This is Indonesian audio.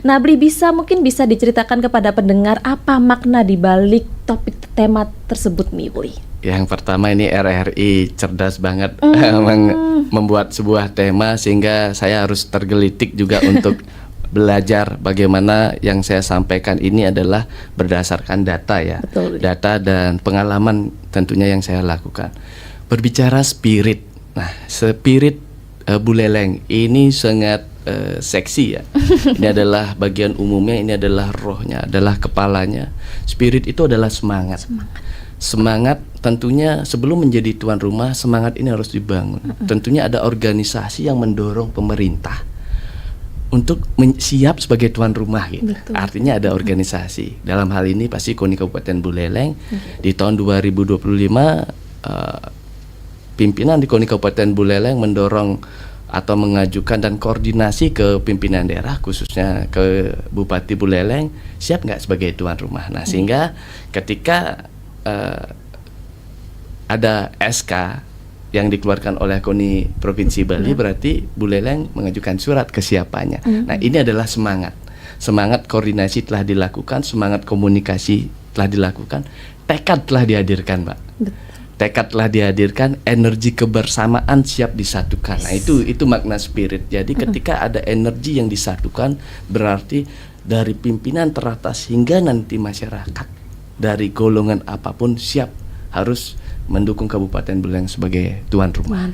Nah, Bli, mungkin bisa diceritakan kepada pendengar apa makna di balik topik tema tersebut nih, Bli? Yang pertama ini RRI cerdas banget membuat sebuah tema sehingga saya harus tergelitik juga untuk belajar bagaimana yang saya sampaikan ini adalah berdasarkan data ya. Betul. Data dan pengalaman tentunya yang saya lakukan. Berbicara spirit. Nah, spirit Buleleng ini sangat seksi ya. Ini adalah bagian umumnya, ini adalah rohnya, adalah kepalanya. Spirit itu adalah semangat. Semangat tentunya sebelum menjadi tuan rumah, semangat ini harus dibangun. Tentunya ada organisasi yang mendorong pemerintah untuk siap sebagai tuan rumah gitu. Betul. Artinya ada organisasi. Dalam hal ini pasti KONI Kabupaten Buleleng di tahun 2025 pimpinan di KONI Kabupaten Buleleng mendorong atau mengajukan dan koordinasi ke pimpinan daerah khususnya ke Bupati Buleleng siap nggak sebagai tuan rumah. Nah, sehingga ketika ada SK yang dikeluarkan oleh KONI Provinsi Bali, berarti Buleleng mengajukan surat kesiapannya. Nah, ini adalah semangat. Semangat koordinasi telah dilakukan, semangat komunikasi telah dilakukan, tekad telah dihadirkan, Mbak. Tekad telah dihadirkan, energi kebersamaan siap disatukan. Nah, itu makna spirit. Jadi ketika ada energi yang disatukan, berarti dari pimpinan teratas hingga nanti masyarakat dari golongan apapun siap harus mendukung Kabupaten Buleleng sebagai tuan rumah.